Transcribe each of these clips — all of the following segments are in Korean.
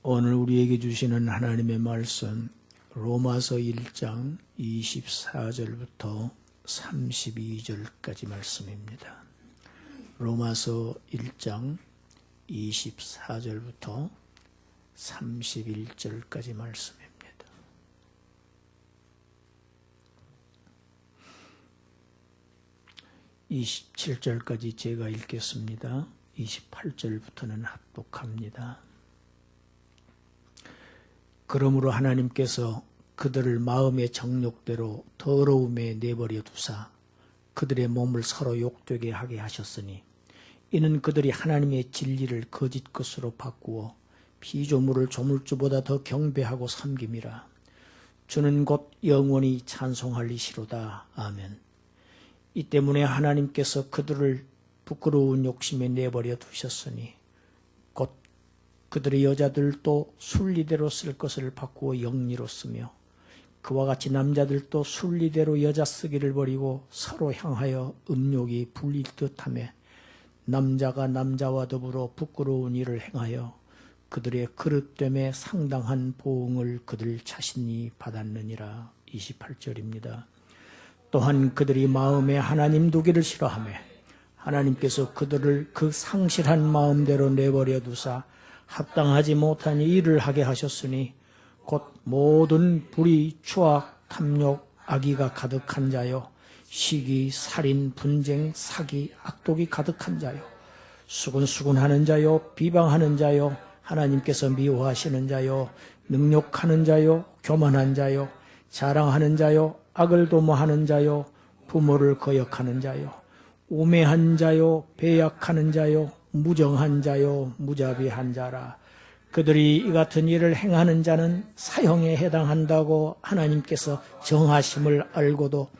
오늘 우리에게 주시는 하나님의 말씀 로마서 1장 24절부터 32절까지 말씀입니다. 로마서 1장 24절부터 31절까지 말씀입니다. 27절까지 제가 읽겠습니다. 28절부터는 합독합니다. 그러므로 하나님께서 그들을 마음의 정욕대로 더러움에 내버려 두사 그들의 몸을 서로 욕되게 하게 하셨으니 이는 그들이 하나님의 진리를 거짓 것으로 바꾸어 피조물을 조물주보다 더 경배하고 섬김이라. 주는 곧 영원히 찬송할리시로다. 아멘. 이 때문에 하나님께서 그들을 부끄러운 욕심에 내버려 두셨으니 곧 그들의 여자들도 순리대로 쓸 것을 바꾸어 영리로 쓰며 그와 같이 남자들도 순리대로 여자 쓰기를 버리고 서로 향하여 음욕이 불릴 듯하며 남자가 남자와 더불어 부끄러운 일을 행하여 그들의 그릇됨에 상당한 보응을 그들 자신이 받았느니라. 28절입니다. 또한 그들이 마음에 하나님 두기를 싫어하며 하나님께서 그들을 그 상실한 마음대로 내버려 두사 합당하지 못한 일을 하게 하셨으니 곧 모든 불의, 추악, 탐욕, 악의가 가득한 자요 시기, 살인, 분쟁, 사기, 악독이 가득한 자요 수군수군하는 자요 비방하는 자요 하나님께서 미워하시는 자요 능욕하는 자요 교만한 자요 자랑하는 자요 악을 도모하는 자요 부모를 거역하는 자요 우매한 자요 배약하는 자요 무정한 자요 무자비한 자라. 그들이 이 같은 일을 행하는 자는 사형에 해당한다고 하나님께서 정하심을 알고도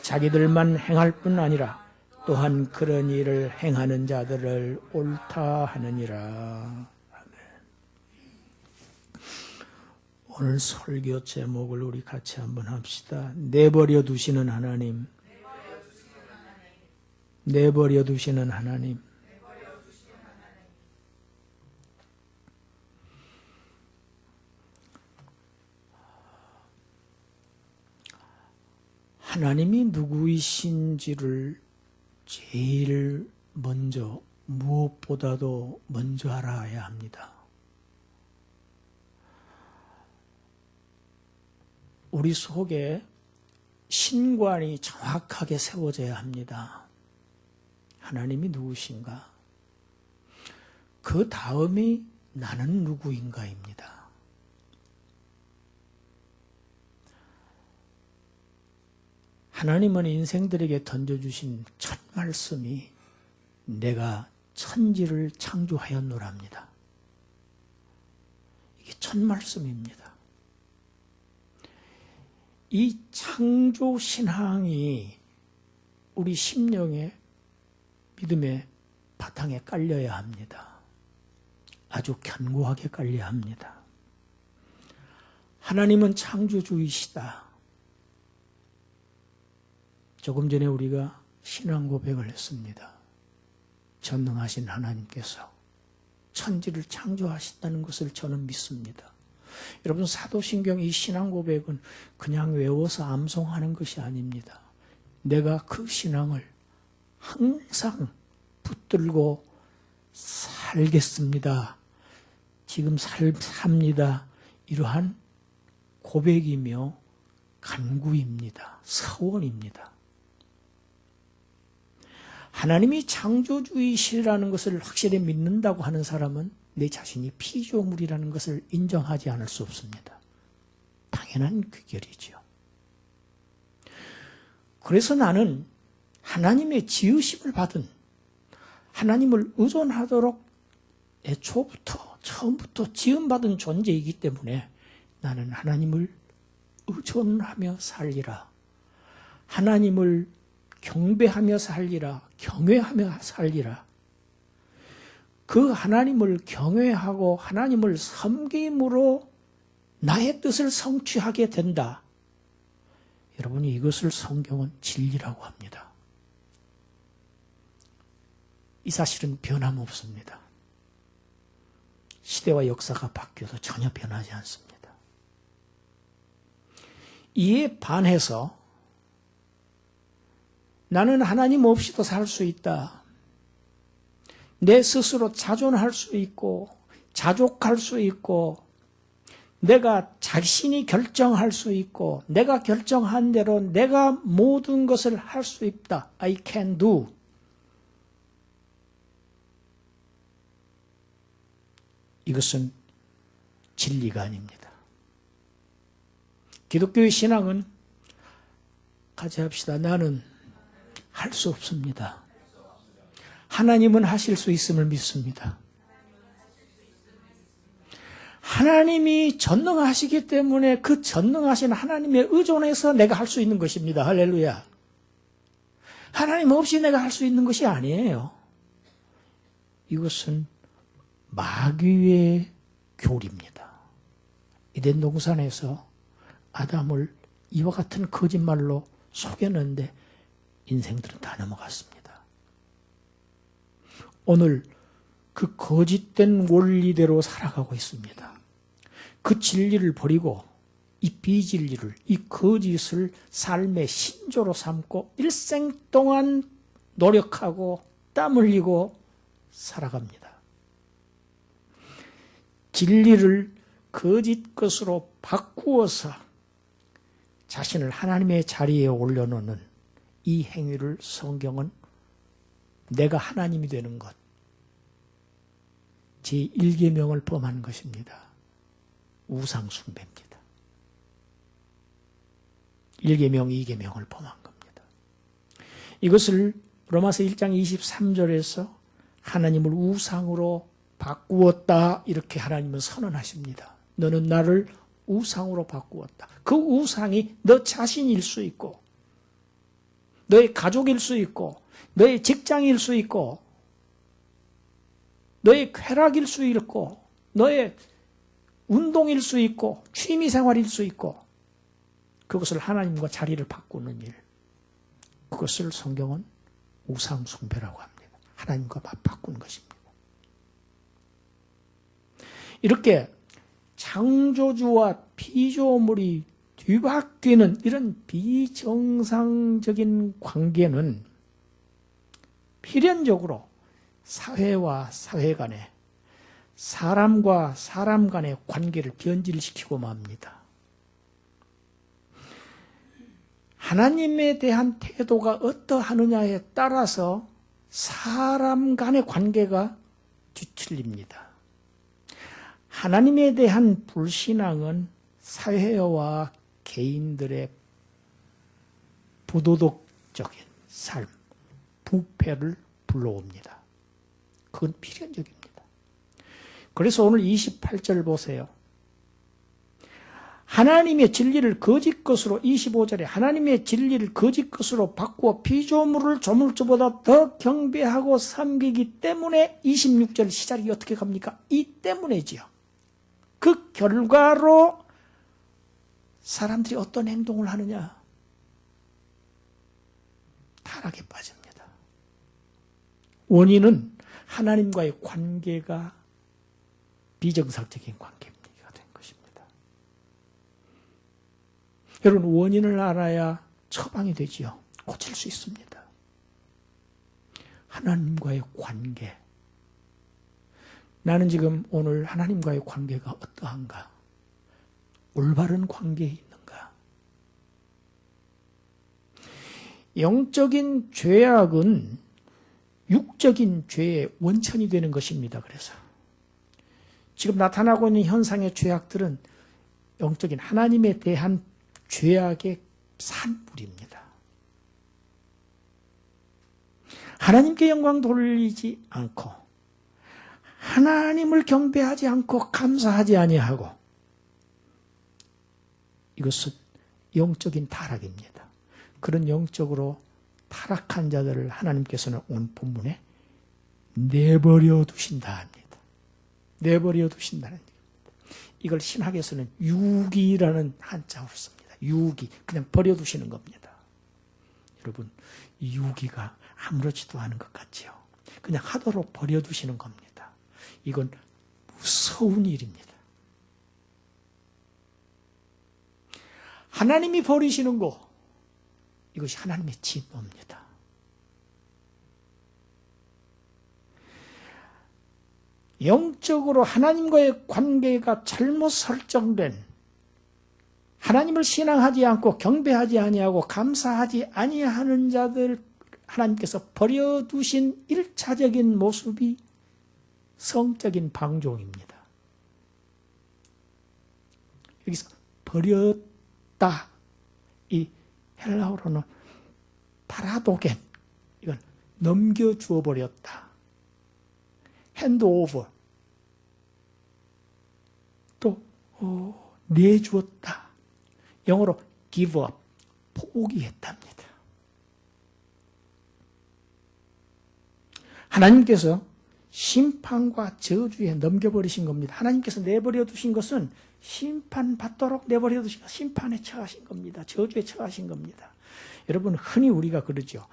자기들만 행할 뿐 아니라 또한 그런 일을 행하는 자들을 옳다 하느니라. 오늘 설교 제목을 우리 같이 한번 합시다. 내버려 두시는 하나님. 내버려 두시는 하나님. 하나님이 누구이신지를 제일 먼저 무엇보다도 먼저 알아야 합니다. 우리 속에 신관이 정확하게 세워져야 합니다. 하나님이 누구신가? 그 다음이 나는 누구인가입니다. 하나님은 인생들에게 던져주신 첫 말씀이 내가 천지를 창조하였노랍니다. 이게 첫 말씀입니다. 이 창조신앙이 우리 심령의 믿음의 바탕에 깔려야 합니다. 아주 견고하게 깔려야 합니다. 하나님은 창조주이시다. 조금 전에 우리가 신앙 고백을 했습니다. 전능하신 하나님께서 천지를 창조하셨다는 것을 저는 믿습니다. 여러분, 사도신경 이 신앙 고백은 그냥 외워서 암송하는 것이 아닙니다. 내가 그 신앙을 항상 붙들고 살겠습니다. 지금 삽니다. 이러한 고백이며 간구입니다. 서원입니다. 하나님이 창조주이시라는 것을 확실히 믿는다고 하는 사람은 내 자신이 피조물이라는 것을 인정하지 않을 수 없습니다. 당연한 귀결이죠. 그래서 나는 하나님의 지으심을 받은 하나님을 의존하도록 애초부터 처음부터 지음받은 존재이기 때문에 나는 하나님을 의존하며 살리라. 하나님을 경배하며 살리라. 경외하며 살리라. 그 하나님을 경외하고 하나님을 섬김으로 나의 뜻을 성취하게 된다. 여러분이 이것을 성경은 진리라고 합니다. 이 사실은 변함없습니다. 시대와 역사가 바뀌어도 전혀 변하지 않습니다. 이에 반해서 나는 하나님 없이도 살 수 있다. 내 스스로 자존할 수 있고 자족할 수 있고 내가 자신이 결정할 수 있고 내가 결정한 대로 내가 모든 것을 할 수 있다. I can do. 이것은 진리가 아닙니다. 기독교의 신앙은 같이 합시다. 나는 할 수 없습니다. 하나님은 하실 수 있음을 믿습니다. 하나님이 전능하시기 때문에 그 전능하신 하나님에 의존해서 내가 할 수 있는 것입니다. 할렐루야. 하나님 없이 내가 할 수 있는 것이 아니에요. 이것은 마귀의 교리입니다. 에덴 동산에서 아담을 이와 같은 거짓말로 속였는데 인생들은 다 넘어갔습니다. 오늘 그 거짓된 원리대로 살아가고 있습니다. 그 진리를 버리고 이 비진리를, 이 거짓을 삶의 신조로 삼고 일생 동안 노력하고 땀 흘리고 살아갑니다. 진리를 거짓 것으로 바꾸어서 자신을 하나님의 자리에 올려놓는 이 행위를 성경은 내가 하나님이 되는 것, 제1계명을 범한 것입니다. 우상숭배입니다. 1계명, 2계명을 범한 겁니다. 이것을 로마서 1장 23절에서 하나님을 우상으로 바꾸었다 이렇게 하나님은 선언하십니다. 너는 나를 우상으로 바꾸었다. 그 우상이 너 자신일 수 있고 너의 가족일 수 있고 너의 직장일 수 있고 너의 쾌락일 수 있고 너의 운동일 수 있고 취미생활일 수 있고 그것을 하나님과 자리를 바꾸는 일, 그것을 성경은 우상숭배라고 합니다. 하나님과 바꾸는 것입니다. 이렇게 창조주와 피조물이 뒤바뀌는 이런 비정상적인 관계는 필연적으로 사회와 사회 간에 사람과 사람 간의 관계를 변질시키고 맙니다. 하나님에 대한 태도가 어떠하느냐에 따라서 사람 간의 관계가 뒤틀립니다. 하나님에 대한 불신앙은 사회와 개인들의 부도덕적인 삶, 부패를 불러옵니다. 그건 필연적입니다. 그래서 오늘 28절 보세요. 하나님의 진리를 거짓 것으로 25절에 하나님의 진리를 거짓 것으로 바꾸어 피조물을 조물주보다 더 경배하고 섬기기 때문에 26절 시작이 어떻게 갑니까? 이 때문이지요. 그 결과로 사람들이 어떤 행동을 하느냐? 타락에 빠집니다. 원인은 하나님과의 관계가 비정상적인 관계가 된 것입니다. 여러분, 원인을 알아야 처방이 되지요. 고칠 수 있습니다. 하나님과의 관계. 나는 지금 오늘 하나님과의 관계가 어떠한가? 올바른 관계에 있는가? 영적인 죄악은 육적인 죄의 원천이 되는 것입니다. 그래서 지금 나타나고 있는 현상의 죄악들은 영적인 하나님에 대한 죄악의 산물입니다. 하나님께 영광 돌리지 않고 하나님을 경배하지 않고 감사하지 아니하고 이것은 영적인 타락입니다. 그런 영적으로 타락한 자들을 하나님께서는 오늘 본문에 내버려 두신다 합니다. 내버려 두신다는 얘기입니다. 이걸 신학에서는 유기라는 한자어를 씁니다. 유기, 그냥 버려두시는 겁니다. 여러분, 유기가 아무렇지도 않은 것 같지요. 그냥 하도록 버려두시는 겁니다. 이건 무서운 일입니다. 하나님이 버리시는 거, 이것이 하나님의 진노입니다. 영적으로 하나님과의 관계가 잘못 설정된, 하나님을 신앙하지 않고 경배하지 아니하고 감사하지 아니하는 자들, 하나님께서 버려두신 1차적인 모습이 성적인 방종입니다. 여기서 버렸다, 이 헬라어로는 파라도겐, 이건 넘겨주어 버렸다. 핸드 오버, 또 내주었다. 영어로 give up, 포기했답니다. 하나님께서 심판과 저주에 넘겨버리신 겁니다. 하나님께서 내버려 두신 것은 심판받도록 내버려 두신 것, 심판에 처하신 겁니다. 저주에 처하신 겁니다. 여러분, 흔히 우리가 그러죠.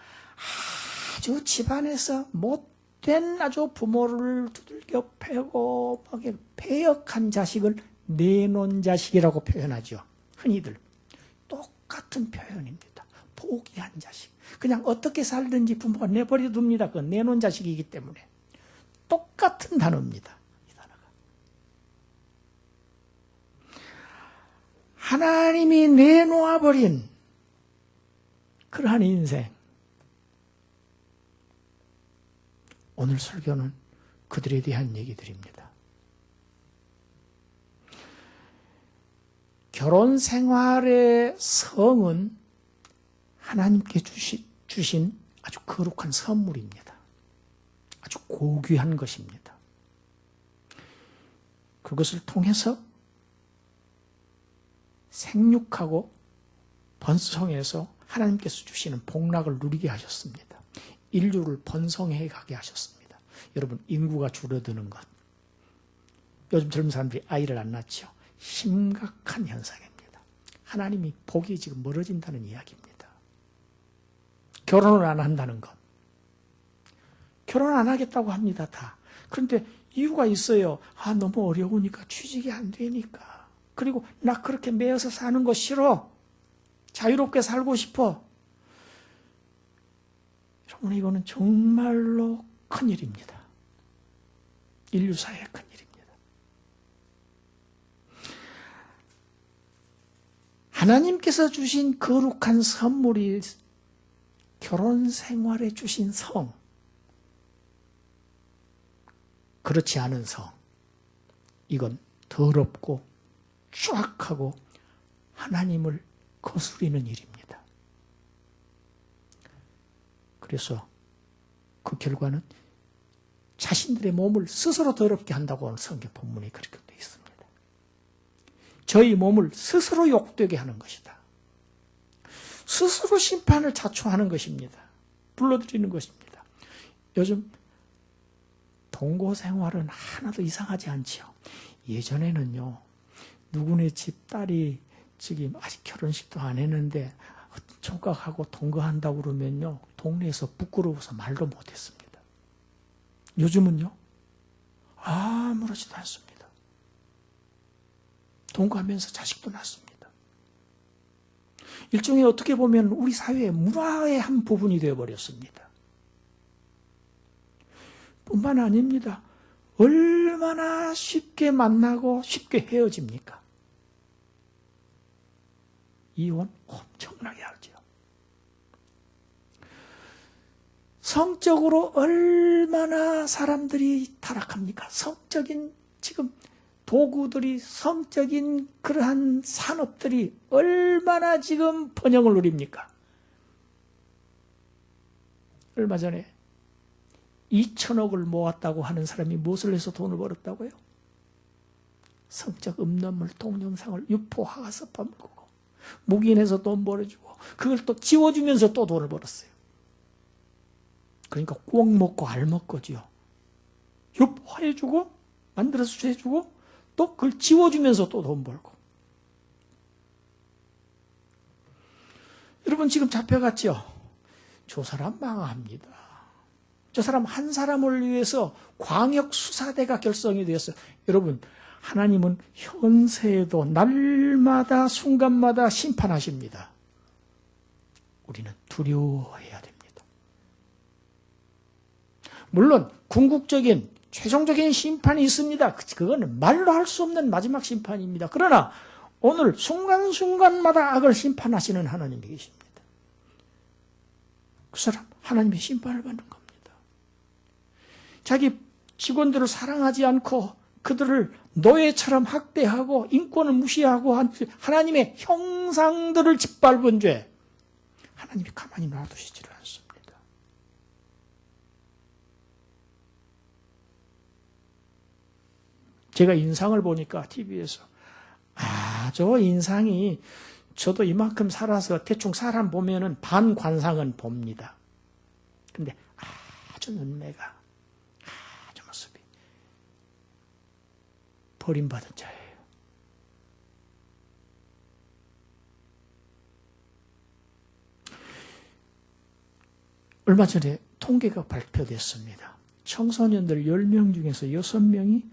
아주 집안에서 못된 아주 부모를 두들겨 패고 패역한 자식을 내놓은 자식이라고 표현하죠. 흔히들 똑같은 표현입니다. 포기한 자식. 그냥 어떻게 살든지 부모가 내버려 둡니다. 그건 내놓은 자식이기 때문에. 똑같은 단어입니다. 이 단어가. 하나님이 내놓아버린 그러한 인생. 오늘 설교는 그들에 대한 얘기들입니다. 결혼 생활의 성은 하나님께 주신 아주 거룩한 선물입니다. 아주 고귀한 것입니다. 그것을 통해서 생육하고 번성해서 하나님께서 주시는 복락을 누리게 하셨습니다. 인류를 번성해 가게 하셨습니다. 여러분, 인구가 줄어드는 것. 요즘 젊은 사람들이 아이를 안 낳죠. 심각한 현상입니다. 하나님이 복이 지금 멀어진다는 이야기입니다. 결혼을 안 한다는 것. 결혼 안 하겠다고 합니다, 다. 그런데 이유가 있어요. 너무 어려우니까, 취직이 안 되니까. 그리고 나 그렇게 매여서 사는 거 싫어. 자유롭게 살고 싶어. 여러분, 이거는 정말로 큰일입니다. 인류사의 큰일입니다. 하나님께서 주신 거룩한 선물이 결혼 생활에 주신 성, 그렇지 않은 성, 이건 더럽고 추악하고 하나님을 거스리는 일입니다. 그래서 그 결과는 자신들의 몸을 스스로 더럽게 한다고 하는 성경 본문이 그렇게 되어 있습니다. 저희 몸을 스스로 욕되게 하는 것이다. 스스로 심판을 자초하는 것입니다. 불러들이는 것입니다. 요즘 동거 생활은 하나도 이상하지 않지요. 예전에는요, 누구네 집 딸이 지금 아직 결혼식도 안 했는데 총각하고 동거한다고 그러면요, 동네에서 부끄러워서 말도 못했습니다. 요즘은요, 아무렇지도 않습니다. 동거하면서 자식도 낳습니다. 일종의 어떻게 보면 우리 사회의 문화의 한 부분이 되어버렸습니다. 뿐만 아닙니다. 얼마나 쉽게 만나고 쉽게 헤어집니까? 이혼 엄청나게 하죠. 성적으로 얼마나 사람들이 타락합니까? 성적인 지금 도구들이, 성적인 그러한 산업들이 얼마나 지금 번영을 누립니까? 얼마 전에 2천억을 모았다고 하는 사람이 무엇을 해서 돈을 벌었다고요? 성적 음란물 동영상을 유포하가서 벌고, 묵인해서 돈 벌어주고, 그걸 또 지워주면서 또 돈을 벌었어요. 그러니까 꼭 먹고 알 먹거지요. 유포해주고, 만들어서 해주고, 또 그걸 지워주면서 또 돈 벌고. 여러분, 지금 잡혀갔죠? 저 사람 망합니다. 저 사람 한 사람을 위해서 광역 수사대가 결성이 되었어요. 여러분, 하나님은 현세에도 날마다 순간마다 심판하십니다. 우리는 두려워해야 됩니다. 물론 궁극적인 최종적인 심판이 있습니다. 그거는 말로 할 수 없는 마지막 심판입니다. 그러나 오늘 순간순간마다 악을 심판하시는 하나님이 계십니다. 그 사람 하나님의 심판을 받는 겁니다. 자기 직원들을 사랑하지 않고 그들을 노예처럼 학대하고 인권을 무시하고 하나님의 형상들을 짓밟은 죄, 하나님이 가만히 놔두시지를 않습니다. 제가 인상을 보니까 TV에서 저 인상이 저도 이만큼 살아서 대충 사람 보면은 반관상은 봅니다. 근데 아주 눈매가 아주 모습이 버림받은 자예요. 얼마 전에 통계가 발표됐습니다. 청소년들 10명 중에서 6명이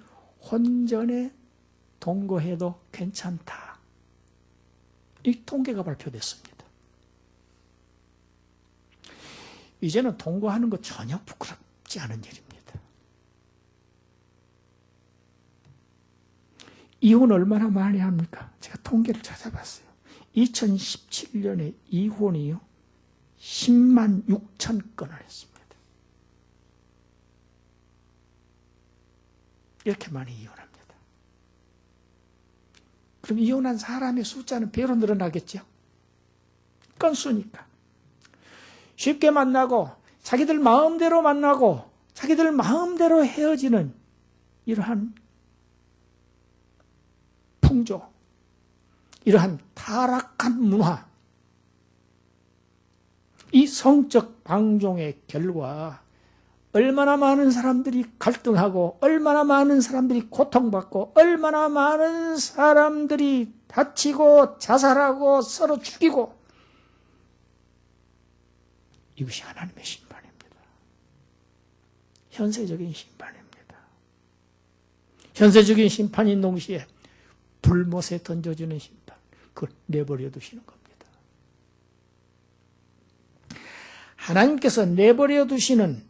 혼전에 동거해도 괜찮다. 이 통계가 발표됐습니다. 이제는 동거하는 거 전혀 부끄럽지 않은 일입니다. 이혼 얼마나 많이 합니까? 제가 통계를 찾아봤어요. 2017년에 이혼이요 10만 6천 건을 했습니다. 이렇게 많이 이혼합니다. 그럼 이혼한 사람의 숫자는 배로 늘어나겠죠? 건수니까. 쉽게 만나고 자기들 마음대로 만나고 자기들 마음대로 헤어지는 이러한 풍조, 이러한 타락한 문화, 이 성적 방종의 결과 얼마나 많은 사람들이 갈등하고 얼마나 많은 사람들이 고통받고 얼마나 많은 사람들이 다치고 자살하고 서로 죽이고, 이것이 하나님의 심판입니다. 현세적인 심판입니다. 현세적인 심판인 동시에 불못에 던져주는 심판, 그걸 내버려 두시는 겁니다. 하나님께서 내버려 두시는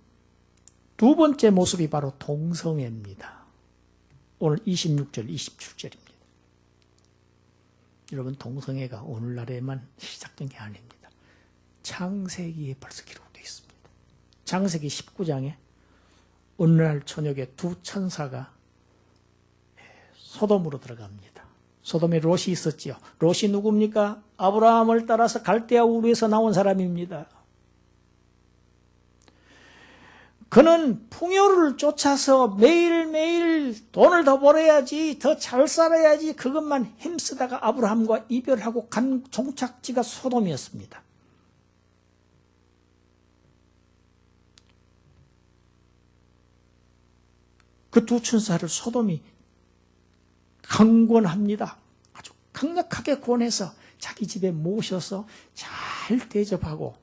두 번째 모습이 바로 동성애입니다. 오늘 26절, 27절입니다. 여러분, 동성애가 오늘날에만 시작된 게 아닙니다. 창세기에 벌써 기록되어 있습니다. 창세기 19장에 어느 날 저녁에 두 천사가 소돔으로 들어갑니다. 소돔에 롯이 있었지요. 롯이 누굽니까? 아브라함을 따라서 갈대아 우르에서 나온 사람입니다. 그는 풍요를 쫓아서 매일매일 돈을 더 벌어야지, 더 잘 살아야지, 그것만 힘쓰다가 아브라함과 이별하고 간 종착지가 소돔이었습니다. 그 두 천사를 소돔이 강권합니다. 아주 강력하게 권해서 자기 집에 모셔서 잘 대접하고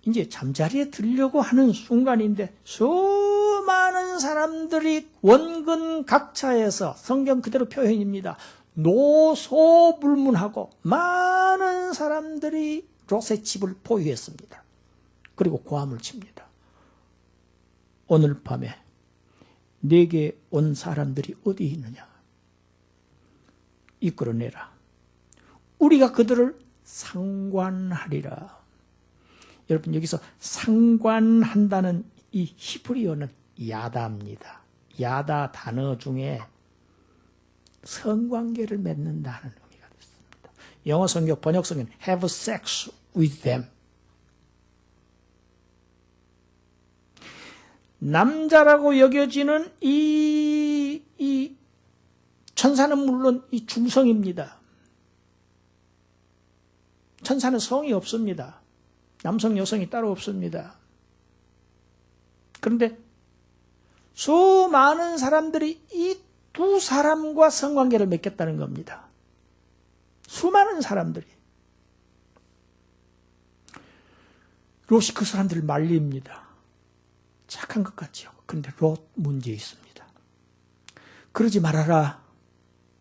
이제 잠자리에 들려고 하는 순간인데 수많은 사람들이 원근 각차에서, 성경 그대로 표현입니다, 노소불문하고 많은 사람들이 롯의 집을 포위했습니다. 그리고 고함을 칩니다. 오늘 밤에 내게 온 사람들이 어디 있느냐? 이끌어내라. 우리가 그들을 상관하리라. 여러분, 여기서 상관한다는 이 히브리어는 야다입니다. 야다 단어 중에 성관계를 맺는다는 의미가 있습니다. 영어 성경 번역 성경 have sex with them. 남자라고 여겨지는 이 천사는 물론 이 중성입니다. 천사는 성이 없습니다. 남성, 여성이 따로 없습니다. 그런데 수많은 사람들이 이 두 사람과 성관계를 맺겠다는 겁니다. 수많은 사람들이. 롯이 그 사람들을 말립니다. 착한 것 같지요. 그런데 롯 문제 있습니다. 그러지 말아라.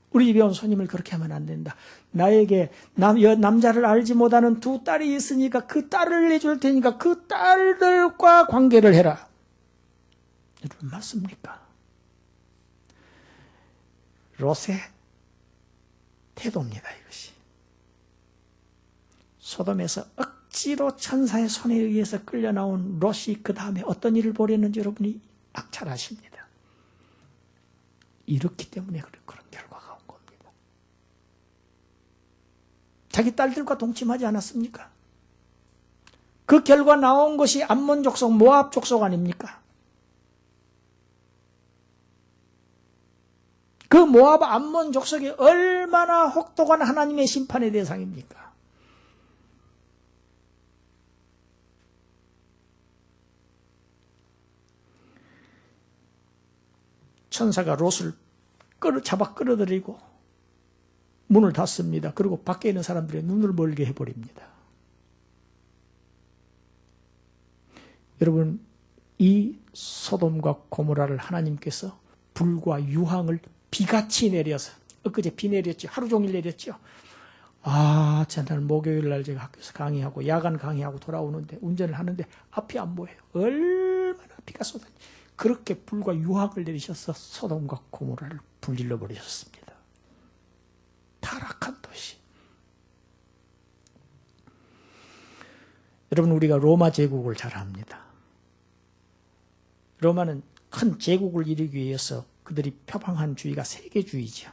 우리 집에 온 손님을 그렇게 하면 안 된다. 나에게 남자를 알지 못하는 두 딸이 있으니까 그 딸을 내줄 테니까 그 딸들과 관계를 해라. 여러분 맞습니까? 롯의 태도입니다. 이것이. 소돔에서 억지로 천사의 손에 의해서 끌려 나온 롯이 그 다음에 어떤 일을 벌였는지 여러분이 잘 아십니다. 이렇기 때문에 그런 결과가 온 겁니다. 자기 딸들과 동침하지 않았습니까? 그 결과 나온 것이 암몬 족속, 모압 족속 아닙니까? 그 모압 암몬 족속이 얼마나 혹독한 하나님의 심판의 대상입니까? 천사가 롯을 잡아 끌어들이고 문을 닫습니다. 그리고 밖에 있는 사람들의 눈을 멀게 해버립니다. 여러분, 이 소돔과 고모라를 하나님께서 불과 유황을 비같이 내려서, 엊그제 비 내렸죠. 하루 종일 내렸죠. 전날 목요일 날 제가 학교에서 강의하고 야간 강의하고 돌아오는데 운전을 하는데 앞이 안 보여요. 얼마나 비가 쏟아지. 그렇게 불과 유황을 내리셔서 소돔과 고모라를 불질러 버리셨습니다. 타락한 도시. 여러분, 우리가 로마 제국을 잘 압니다. 로마는 큰 제국을 이루기 위해서 그들이 표방한 주의가 세계주의죠.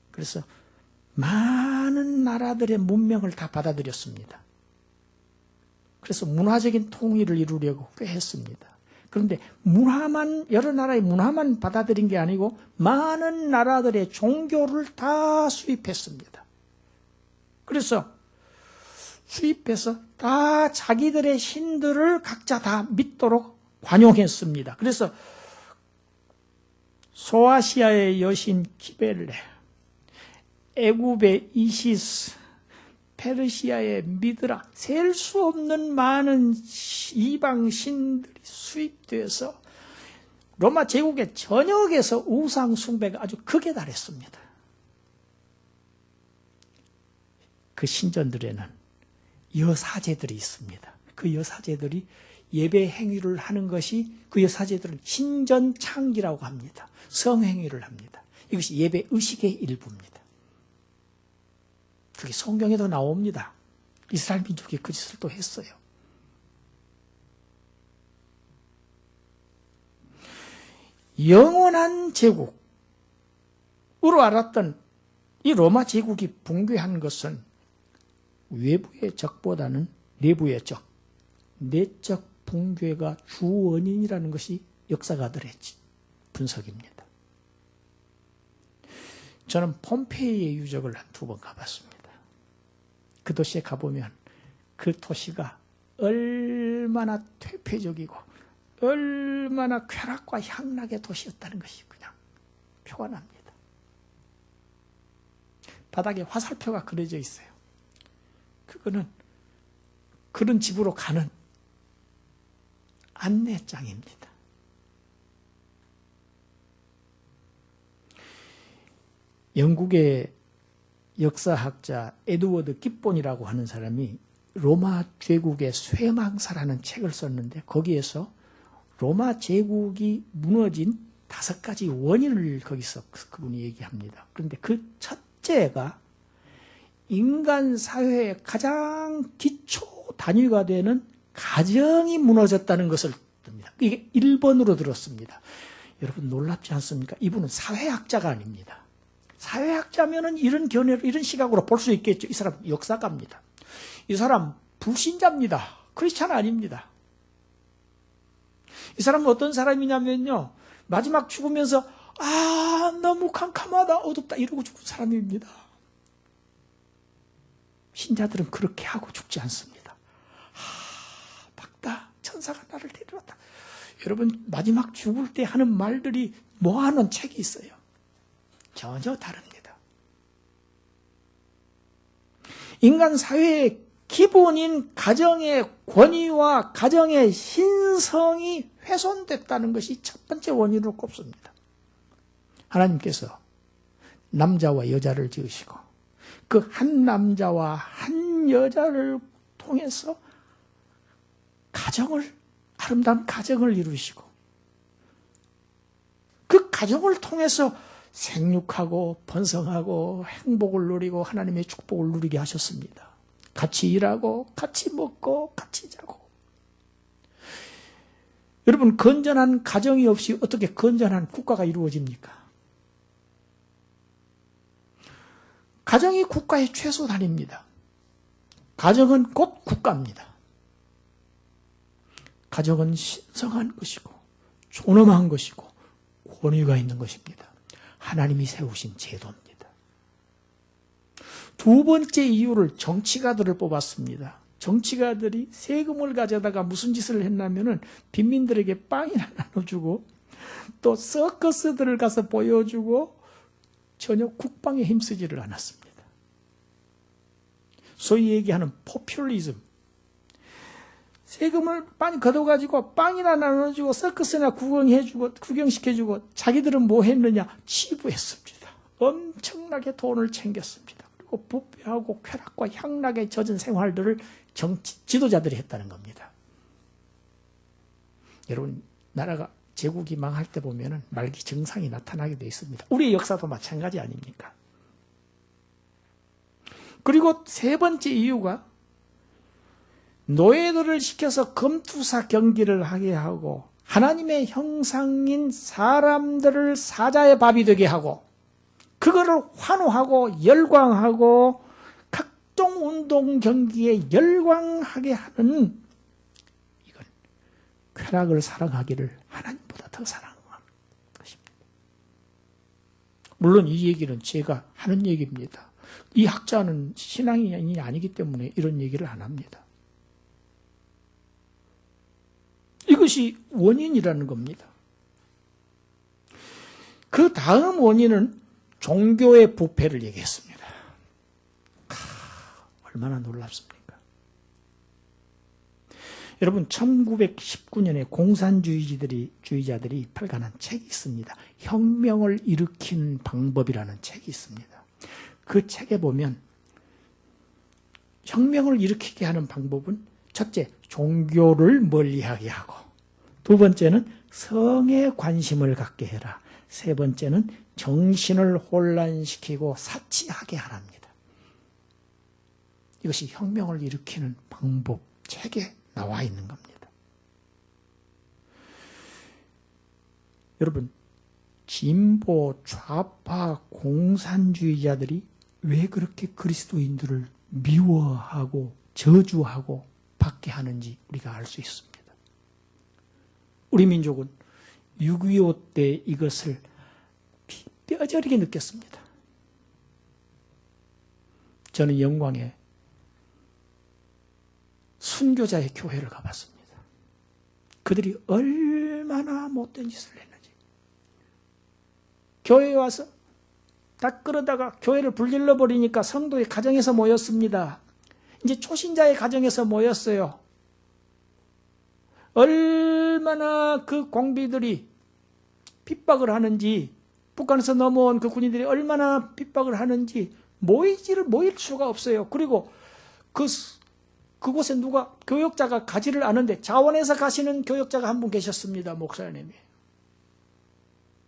그래서 많은 나라들의 문명을 다 받아들였습니다. 그래서 문화적인 통일을 이루려고 꽤 했습니다. 그런데 여러 나라의 문화만 받아들인 게 아니고 많은 나라들의 종교를 다 수입했습니다. 그래서 수입해서 다 자기들의 신들을 각자 다 믿도록 관용했습니다. 그래서 소아시아의 여신 키벨레, 애굽의 이시스, 페르시아의 미드라, 셀 수 없는 많은 이방 신들이 수입돼서 로마 제국의 전역에서 우상 숭배가 아주 극에 달했습니다. 그 신전들에는 여사제들이 있습니다. 그 여사제들이 예배 행위를 하는 것이, 그 여사제들은 신전창기라고 합니다. 성행위를 합니다. 이것이 예배 의식의 일부입니다. 그게 성경에도 나옵니다. 이스라엘 민족이 그 짓을 또 했어요. 영원한 제국으로 알았던 이 로마 제국이 붕괴한 것은 외부의 적보다는 내부의 적, 내적 붕괴가 주 원인이라는 것이 역사가들의 분석입니다. 저는 폼페이의 유적을 한 2번 가봤습니다. 그 도시에 가보면 그 도시가 얼마나 퇴폐적이고 얼마나 쾌락과 향락의 도시였다는 것이 그냥 표가 납니다. 바닥에 화살표가 그려져 있어요. 그거는 그런 집으로 가는 안내장입니다. 영국의 역사학자 에드워드 깁본이라고 하는 사람이 로마 제국의 쇠망사라는 책을 썼는데 거기에서 로마 제국이 무너진 5가지 원인을 거기서 그분이 얘기합니다. 그런데 그 첫째가 인간 사회의 가장 기초 단위가 되는 가정이 무너졌다는 것을 듭니다. 이게 1번으로 들었습니다. 여러분 놀랍지 않습니까? 이분은 사회학자가 아닙니다. 사회학자면은 이런 견해로, 이런 시각으로 볼 수 있겠죠. 이 사람 역사가입니다. 이 사람 불신자입니다. 크리스찬 아닙니다. 이 사람은 어떤 사람이냐면요, 마지막 죽으면서 너무 캄캄하다, 어둡다 이러고 죽은 사람입니다. 신자들은 그렇게 하고 죽지 않습니다. 박다, 천사가 나를 데려왔다. 여러분 마지막 죽을 때 하는 말들이 모아놓은 책이 있어요. 전혀 다릅니다. 인간 사회의 기본인 가정의 권위와 가정의 신성이 훼손됐다는 것이 첫 번째 원인으로 꼽습니다. 하나님께서 남자와 여자를 지으시고 그 한 남자와 한 여자를 통해서 아름다운 가정을 이루시고 그 가정을 통해서 생육하고 번성하고 행복을 누리고 하나님의 축복을 누리게 하셨습니다. 같이 일하고 같이 먹고 같이 자고. 여러분, 건전한 가정이 없이 어떻게 건전한 국가가 이루어집니까? 가정이 국가의 최소단입니다. 가정은 곧 국가입니다. 가정은 신성한 것이고 존엄한 것이고 권위가 있는 것입니다. 하나님이 세우신 제도입니다. 두 번째 이유를 정치가들을 뽑았습니다. 정치가들이 세금을 가져다가 무슨 짓을 했냐면은 빈민들에게 빵이나 나눠주고 또 서커스들을 가서 보여주고 전혀 국방에 힘쓰지를 않았습니다. 소위 얘기하는 포퓰리즘. 세금을 많이 걷어가지고 빵이나 나눠주고 서커스나 구경시켜주고 자기들은 뭐 했느냐? 치부했습니다. 엄청나게 돈을 챙겼습니다. 그리고 부패하고 쾌락과 향락에 젖은 생활들을 지도자들이 했다는 겁니다. 여러분, 나라가 제국이 망할 때 보면은 말기 증상이 나타나게 되어 있습니다. 우리의 역사도 마찬가지 아닙니까? 그리고 세 번째 이유가 노예들을 시켜서 검투사 경기를 하게 하고 하나님의 형상인 사람들을 사자의 밥이 되게 하고 그거를 환호하고 열광하고 각종 운동 경기에 열광하게 하는 이건 쾌락을 사랑하기를 하나님보다 더 사랑하는 것입니다. 물론 이 얘기는 제가 하는 얘기입니다. 이 학자는 신앙인이 아니기 때문에 이런 얘기를 안 합니다. 이것이 원인이라는 겁니다. 그 다음 원인은 종교의 부패를 얘기했습니다. 얼마나 놀랍습니까? 여러분, 1919년에 공산주의자들이 발간한 책이 있습니다. 혁명을 일으킨 방법이라는 책이 있습니다. 그 책에 보면 혁명을 일으키게 하는 방법은 첫째, 종교를 멀리하게 하고 두 번째는 성에 관심을 갖게 해라. 세 번째는 정신을 혼란시키고 사치하게 하랍니다. 이것이 혁명을 일으키는 방법, 책에 나와 있는 겁니다. 여러분, 진보, 좌파, 공산주의자들이 왜 그렇게 그리스도인들을 미워하고 저주하고 받게 하는지 우리가 알 수 있습니다. 우리 민족은 6.25 때 이것을 뼈저리게 느꼈습니다. 저는 영광에 순교자의 교회를 가봤습니다. 그들이 얼마나 못된 짓을 했는지. 교회에 와서 다 끌어다가 교회를 불질러 버리니까 성도의 가정에서 모였습니다. 이제 초신자의 가정에서 모였어요. 얼마나 그 공비들이 핍박을 하는지, 북한에서 넘어온 그 군인들이 얼마나 핍박을 하는지 모일 수가 없어요. 그리고 그곳에 누가 교역자가 가지를 않은데 자원해서 가시는 교역자가 한 분 계셨습니다. 목사님이.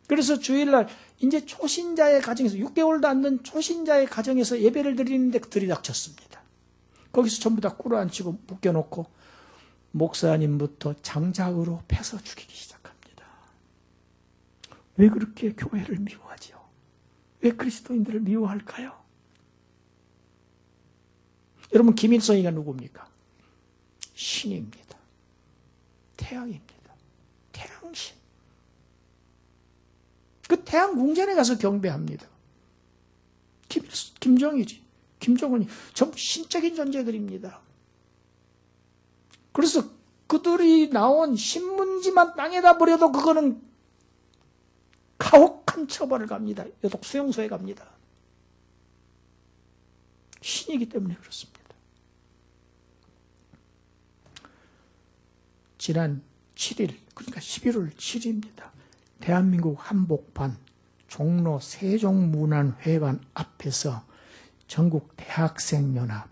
그래서 주일날 이제 초신자의 가정에서 6개월도 안 된 초신자의 가정에서 예배를 드리는데 들이닥쳤습니다. 거기서 전부 다 꿇어앉히고 묶여놓고 목사님부터 장작으로 패서 죽이기 시작합니다. 왜 그렇게 교회를 미워하지요? 왜 그리스도인들을 미워할까요? 여러분, 김일성이가 누굽니까? 신입니다. 태양입니다. 태양신. 그 태양 궁전에 가서 경배합니다. 김정일이, 김정은이 전부 신적인 존재들입니다. 그래서 그들이 나온 신문지만 땅에다 버려도 그거는 가혹한 처벌을 갑니다. 여독 수용소에 갑니다. 신이기 때문에 그렇습니다. 지난 7일, 그러니까 11월 7일입니다. 대한민국 한복판 종로 세종문화회관 앞에서 전국 대학생연합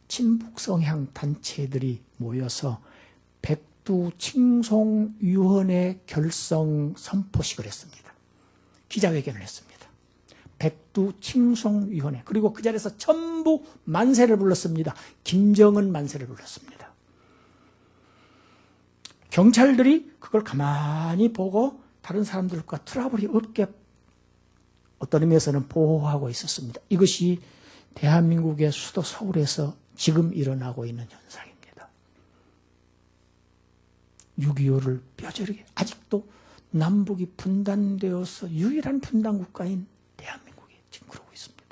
친북성향 단체들이 모여서 백두칭송위원회 결성 선포식을 했습니다. 기자회견을 했습니다. 백두칭송위원회. 그리고 그 자리에서 전부 만세를 불렀습니다. 김정은 만세를 불렀습니다. 경찰들이 그걸 가만히 보고 다른 사람들과 트러블이 없게 어떤 의미에서는 보호하고 있었습니다. 이것이 대한민국의 수도 서울에서 지금 일어나고 있는 현상입니다. 6.25를 뼈저리게 아직도 남북이 분단되어서 유일한 분단 국가인 대한민국이 지금 그러고 있습니다.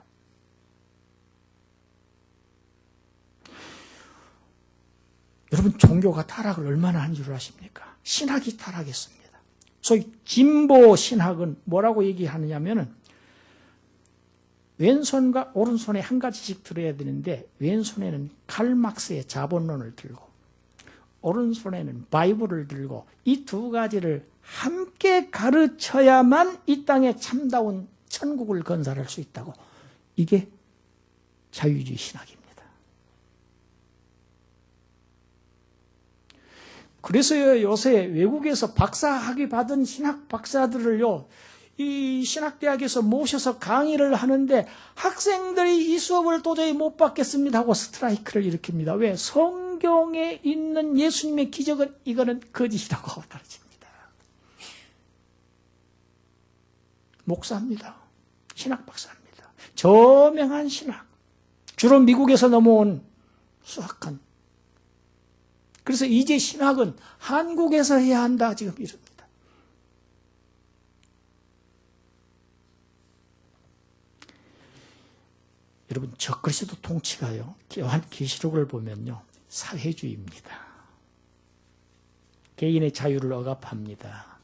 여러분, 종교가 타락을 얼마나 한 줄 아십니까? 신학이 타락했습니다. 소위 진보 신학은 뭐라고 얘기하느냐면은 왼손과 오른손에 한 가지씩 들어야 되는데 왼손에는 칼막스의 자본론을 들고 오른손에는 바이블을 들고 이 두 가지를 함께 가르쳐야만 이 땅에 참다운 천국을 건설할 수 있다고. 이게 자유주의 신학입니다. 그래서 요새 외국에서 박사학위 받은 신학 박사들을요, 이 신학대학에서 모셔서 강의를 하는데 학생들이 이 수업을 도저히 못 받겠습니다 하고 스트라이크를 일으킵니다. 왜? 성경에 있는 예수님의 기적은 이거는 거짓이라고 가르칩니다. 목사입니다. 신학 박사입니다. 저명한 신학. 주로 미국에서 넘어온 수학한. 그래서 이제 신학은 한국에서 해야 한다 지금 이럽니다. 여러분, 적그리스도 통치가요, 요한계시록을 보면요, 사회주의입니다. 개인의 자유를 억압합니다.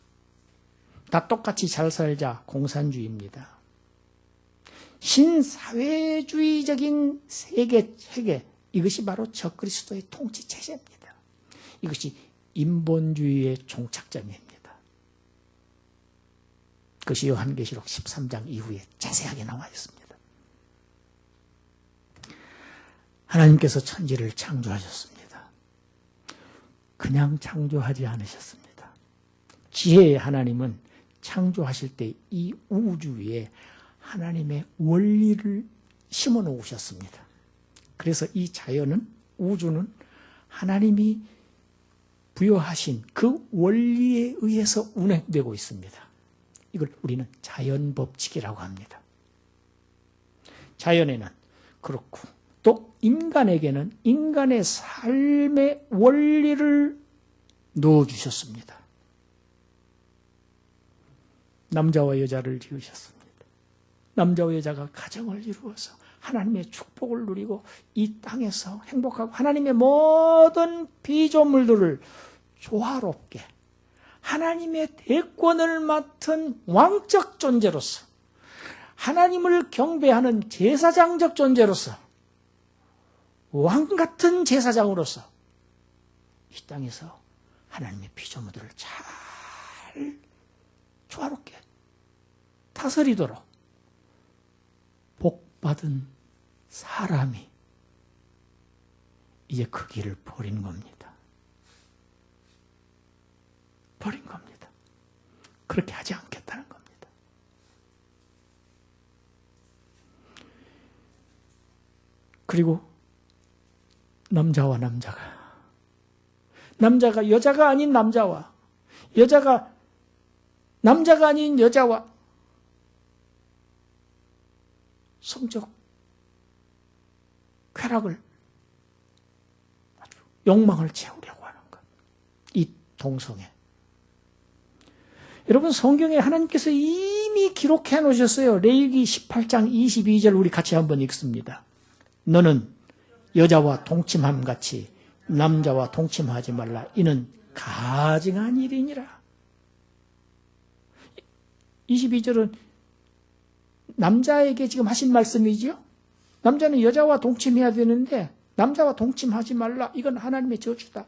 다 똑같이 잘 살자, 공산주의입니다. 신사회주의적인 세계 체계, 이것이 바로 적그리스도의 통치 체제입니다. 이것이 인본주의의 종착점입니다. 그것이 요한계시록 13장 이후에 자세하게 나와 있습니다. 하나님께서 천지를 창조하셨습니다. 그냥 창조하지 않으셨습니다. 지혜의 하나님은 창조하실 때 이 우주에 하나님의 원리를 심어 놓으셨습니다. 그래서 이 자연은, 우주는 하나님이 부여하신 그 원리에 의해서 운행되고 있습니다. 이걸 우리는 자연법칙이라고 합니다. 자연에는 그렇고 또 인간에게는 인간의 삶의 원리를 넣어주셨습니다. 남자와 여자를 지으셨습니다. 남자와 여자가 가정을 이루어서 하나님의 축복을 누리고 이 땅에서 행복하고 하나님의 모든 피조물들을 조화롭게 하나님의 대권을 맡은 왕적 존재로서 하나님을 경배하는 제사장적 존재로서 왕같은 제사장으로서 이 땅에서 하나님의 피조물들을 잘 조화롭게 다스리도록 복받은 사람이 이제 그 길을 버린 겁니다. 버린 겁니다. 그렇게 하지 않겠다는 겁니다. 그리고 남자와 남자가 여자가 아닌 남자와 여자가 남자가 아닌 여자와 성적 쾌락을, 욕망을 채우려고 하는 것. 이 동성애. 여러분, 성경에 하나님께서 이미 기록해 놓으셨어요. 레위기 18장 22절 우리 같이 한번 읽습니다. 너는 여자와 동침함 같이 남자와 동침하지 말라. 이는 가증한 일이니라. 22절은 남자에게 지금 하신 말씀이지요. 남자는 여자와 동침해야 되는데 남자와 동침하지 말라. 이건 하나님의 저주다.